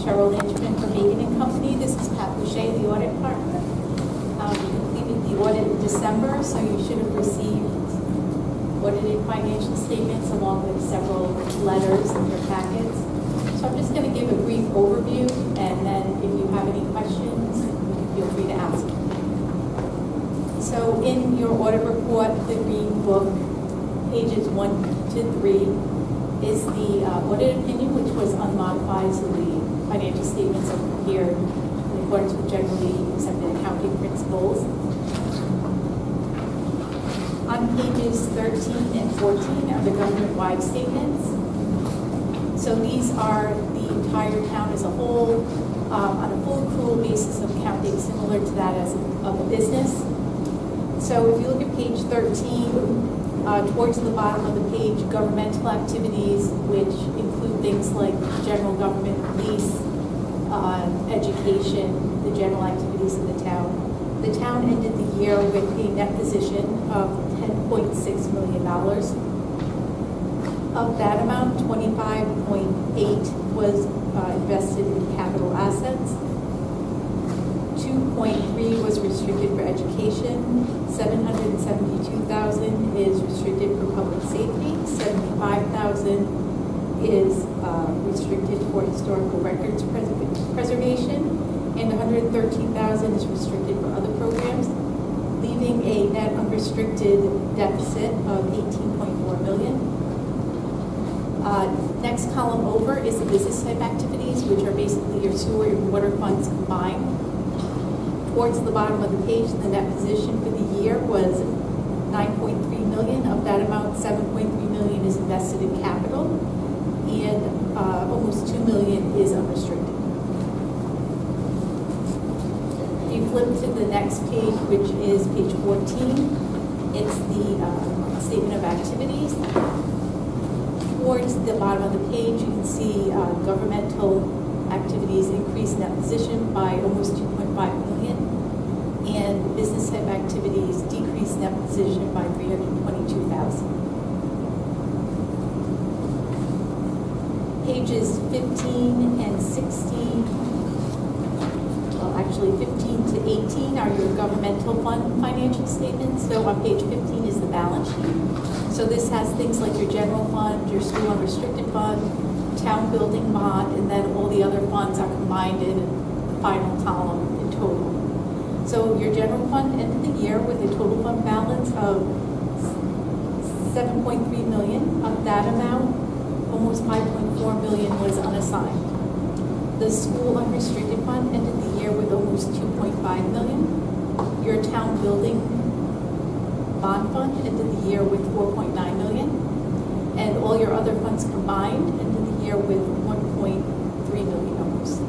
Cheryl Lynchman from Bacon and Company. This is Pat Boucher, the audit partner. We completed the audit in December, so you should have received audited financial statements along with several letters in your packets. So I'm just going to give a brief overview, and then if you have any questions, feel free to ask. So in your audit report, the green book, pages 1 to 3, is the audit opinion, which was unmodified, so the financial statements are prepared in accordance with generally accepted accounting principles. On pages 13 and 14 are the government-wide statements. So these are the entire town as a whole, on a full accrual basis of counting, similar to that of a business. So if you look at page 13, towards the bottom of the page, governmental activities, which include things like general government, police, education, the general activities of the town. The town ended the year with a net position of $10.6 million. Of that amount, 25.8 was invested in capital assets. 2.3 was restricted for education. 772,000 is restricted for public safety. 75,000 is restricted for historical records preservation, and 113,000 is restricted for other programs, leaving a net unrestricted deficit of 18.4 million. Next column over is the business type activities, which are basically your sewer and water funds combined. Towards the bottom of the page, the net position for the year was 9.3 million. Of that amount, 7.3 million is invested in capital, and almost 2 million is unrestricted. If you flip to the next page, which is page 14, it's the statement of activities. Towards the bottom of the page, you can see governmental activities increased net position by almost 2.5 million, and business type activities decreased net position by 322,000. Pages 15 and 16, well actually 15 to 18 are your governmental fund financial statements. So on page 15 is the balance sheet. So this has things like your general fund, your school unrestricted fund, town building bond, and then all the other funds are combined in the final column in total. So your general fund ended the year with a total fund balance of 7.3 million. Of that amount, almost 5.4 million was unassigned. The school unrestricted fund ended the year with almost 2.5 million. Your town building bond fund ended the year with 4.9 million. And all your other funds combined ended the year with 1.3 million almost.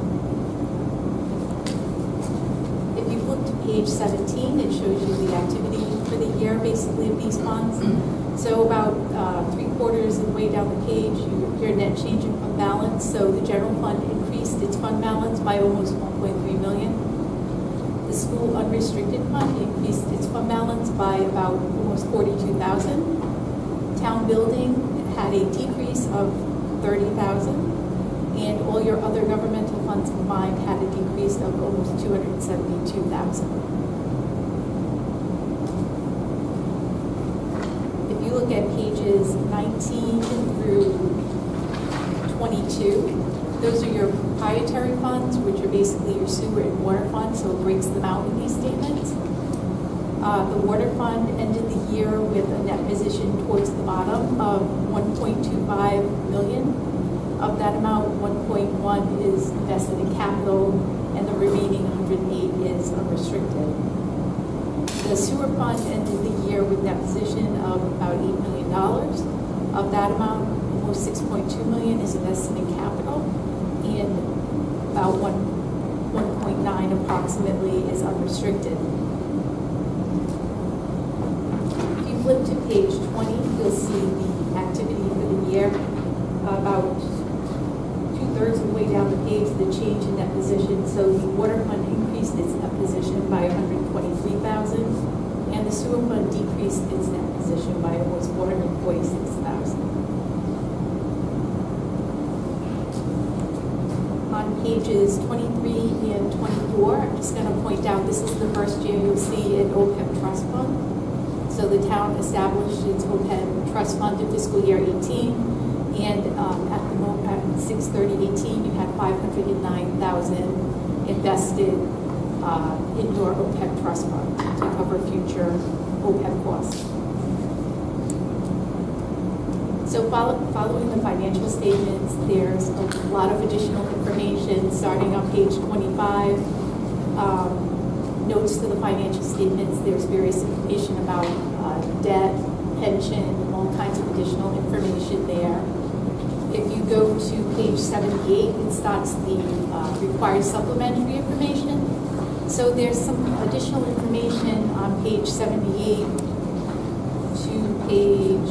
If you flip to page 17, it shows you the activity for the year, basically, of these funds. So about 3/4 of the way down the page, your net change in fund balance. So the general fund increased its fund balance by almost 1.3 million. The school unrestricted fund increased its fund balance by about almost 42,000. Town building had a decrease of 30,000, and all your other governmental funds combined had a decrease of almost 272,000. If you look at pages 19 through 22, those are your proprietary funds, which are basically your sewer and water funds, so it breaks them out in these statements. The water fund ended the year with a net position towards the bottom of 1.25 million. Of that amount, 1.1 is invested in capital, and the remaining 108 is unrestricted. The sewer fund ended the year with net position of about $8 million. Of that amount, almost 6.2 million is invested in capital, and about 1.9 approximately is unrestricted. Flip to page 20, you'll see the activity for the year. About 2/3 of the way down the page, the change in net position. So the water fund increased its net position by 123,000, and the sewer fund decreased its net position by almost 446,000. On on pages 23 and 24, I'm just going to point out this is the first year you'll see an OPEB trust fund. So the town established its OPEB trust fund in fiscal year 18, and at the moment, at 6/30/18, you had $509,000 invested in your OPEB trust fund to cover future OPEB costs. So following the financial statements, there's a lot of additional information starting on page 25. Notes to the financial statements, there's various information about debt, pension, all kinds of additional information there. If you go to page 78, it starts the required supplementary information. So there's some additional information on page 78 to page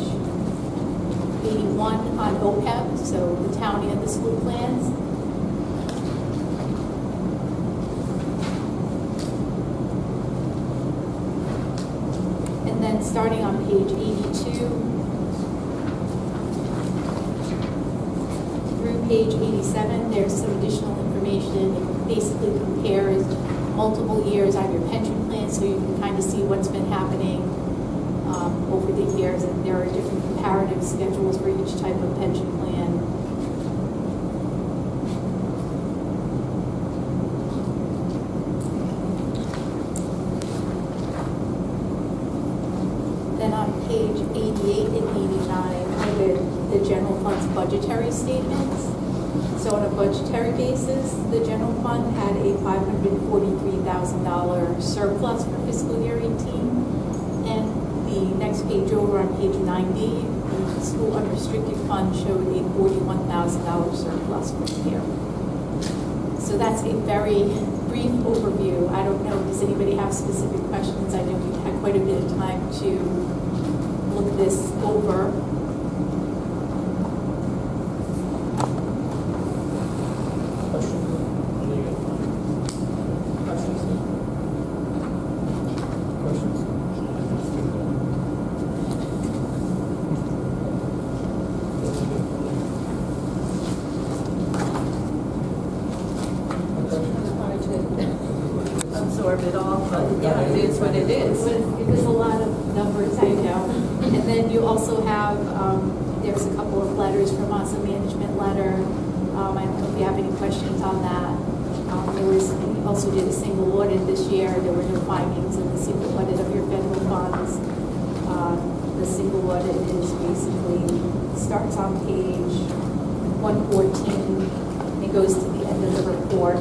81 on OPEB, so the town and the school plans. And then starting on page 82 through page 87, there's some additional information. It basically compares multiple years on your pension plan, so you can kind of see what's been happening over the years, and there are different comparative schedules for each type of pension plan. Then on page 88 and 89 are the general fund's budgetary statements. So on a budgetary basis, the general fund had a $543,000 surplus for fiscal year 18. And the next page over on page 90, the school unrestricted fund showed a $41,000 surplus for the year. So that's a very brief overview. I don't know, does anybody have specific questions? I know we've had quite a bit of time to look this over. Absorb it all, but yeah, it is what it is. It was a lot of numbers, I know. And then you also have, there's a couple of letters from us, a management letter. I don't know if you have any questions on that. We also did a single audit this year. There were no findings in the single audit of your federal funds. The single audit is basically, starts on page 114. It goes to the end of the report.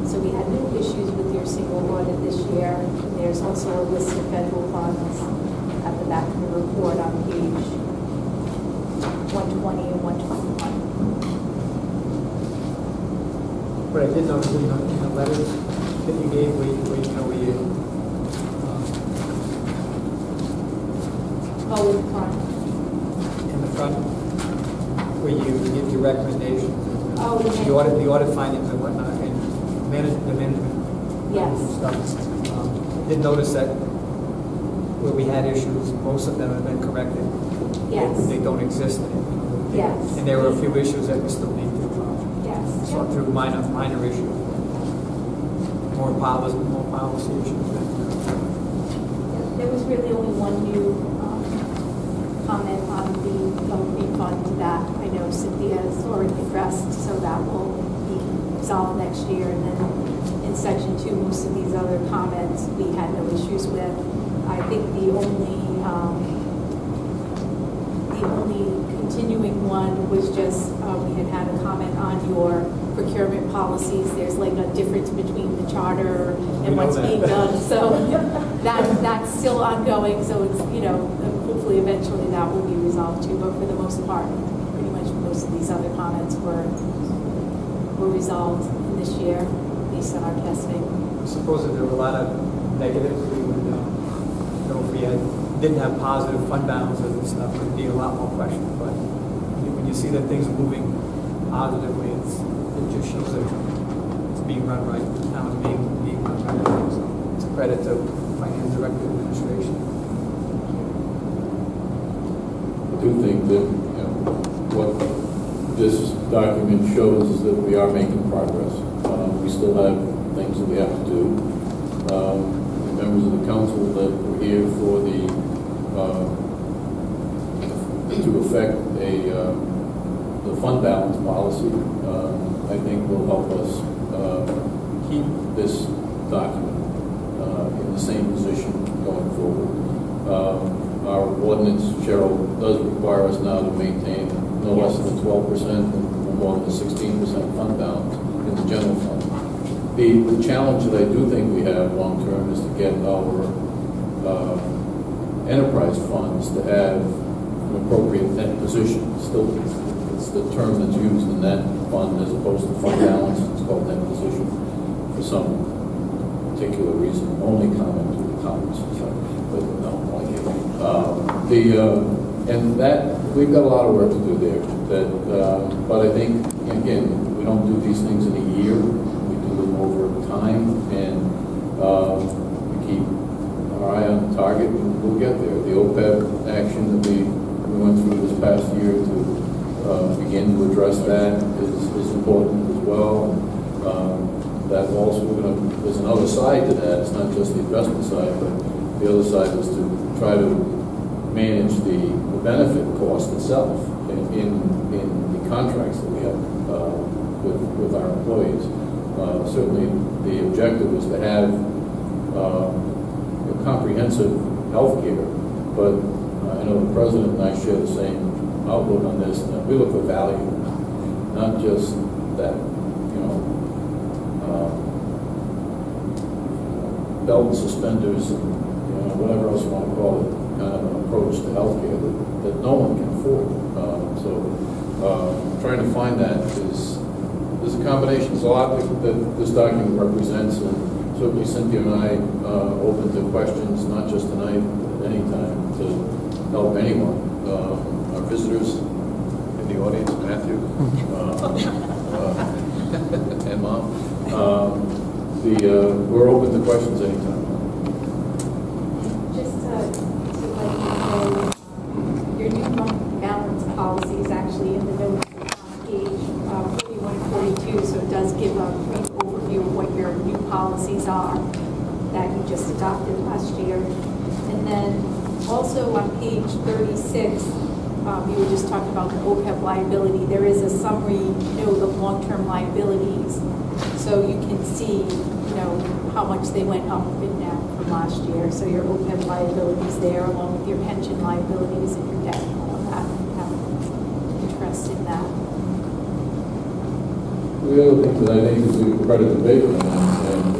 So we had no issues with your single audit this year. There's also a list of federal funds at the back of the report on page 120 and 121. But I did notice in the letters that you gave, where Oh, in front. in the front, where you give your recommendations, Oh, the audit findings and whatnot, and the management Yes. stuff. Did notice that where we had issues, most of them have been corrected. Yes. They don't exist anymore. Yes. And there were a few issues that we still need to Yes. sort through, minor issues. More policy issues. There was really only one new comment on the refund that I know Cynthia has already addressed, so that will be resolved next year. And then in section 2, most of these other comments we had no issues with. I think the only continuing one was just we had a comment on your procurement policies. There's like a difference between the charter and what's being done. So that's still ongoing. So it's, hopefully eventually that will be resolved too. But for the most part, pretty much most of these other comments were resolved in this year based on our testing. I suppose if there were a lot of negatives, we would, if we didn't have positive fund balances and stuff, it would be a lot more questions. But when you see that things are moving positively, it just shows that it's being run right. Now it's being run right. So it's a credit to Finance Director Administration. I do think that what this document shows that we are making progress. We still have things that we have to do. The members of the council that were here for to affect the fund balance policy, I think will help us keep this document in the same position going forward. Our ordinance, Cheryl, does require us now to maintain no less than 12% and no more than 16% fund balance in the general fund. The challenge that I do think we have long-term is to get our enterprise funds to have an appropriate net position. Still, it's the term that's used in that fund as opposed to fund balance. It's called net position for some particular reason, only common to the Congress. But no, only and that we've got a lot of work to do there. But I think again, we don't do these things in a year. We do them over time, and we keep our eye on the target, and we'll get there. The OPEB action that we went through this past year to begin to address that is important as well. That also there's another side to that. It's not just the investment side, but the other side is to try to manage the benefit cost itself in the contracts that we have with our employees. Certainly, the objective is to have comprehensive health care, but I know the President and I share the same outlook on this, and we look for value, not just that, belt and suspenders and whatever else you want to call it, kind of an approach to healthcare that no one can afford. Trying to find that there's a combination. There's a lot that this document represents, and certainly Cynthia and I open to questions, not just tonight, but at any time, to help anyone. Our visitors in the audience, Matthew and Mom. We're open to questions anytime. Just to let you know, your new fund balance policy is actually in the notes on page 41 and 42, so it does give a brief overview of what your new policies are that you just adopted last year. And then also on page 36, you were just talking about the OPEB liability. There is a summary note of long-term liabilities, so you can see, how much they went up and down from last year. So your OPEB liabilities there, along with your pension liabilities and your debt, and all of that. If you have interest in that. The other thing that I think is we credit the Bacon and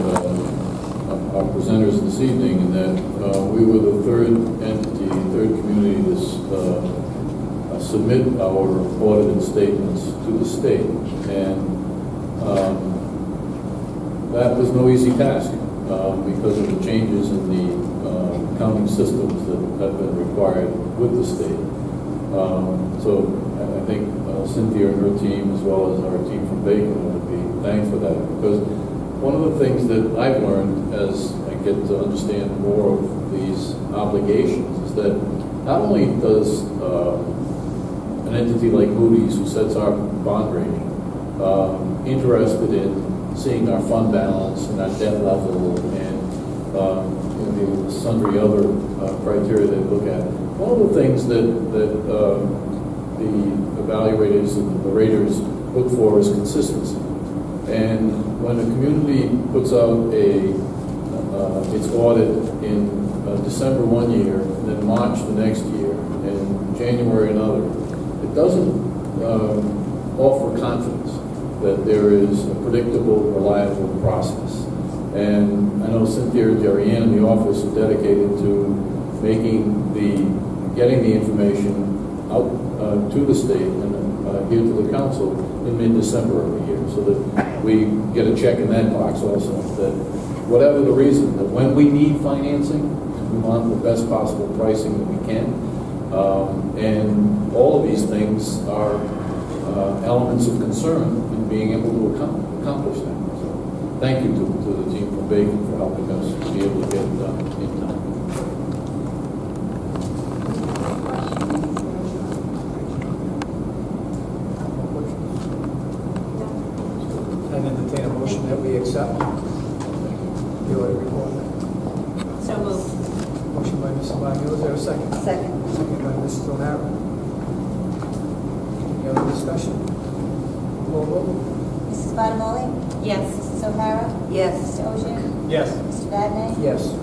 our presenters this evening, in that we were the third community to submit our audited statements to the state, and that was no easy task because of the changes in the accounting systems that have been required with the state. So I think Cynthia and her team, as well as our team from Bacon, would be thanked for that, because one of the things that I've learned as I get to understand more of these obligations is that not only does an entity like Moody's, who sets our bond rating, interested in seeing our fund balance and our debt level and the sundry other criteria they look at. One of the things that the evaluators and the raters look for is consistency. And when a community puts out its audit in December one year, and then March the next year, and January another, it doesn't offer confidence that there is a predictable, reliable process. And I know Cynthia and Jerry-Ann in the office are dedicated to getting the information out to the state and here to the council in mid-December every year, so that we get a check in that box also, that whatever the reason, that when we need financing, we want the best possible pricing that we can. And all of these things are elements of concern in being able to accomplish that. So thank you to the team from Bacon for helping us be able to get it done in time. and entertain a motion that we accept the audit report. So moved. Motion by Mrs. Bonneau, is there a second? Second. Second by Mrs. O'Hara. Any other discussion? Roll vote? Mrs. Bottomoli? Yes. Mrs. O'Hara? Yes. Mr. Oshia? Yes. Mr. Vadney, Yes.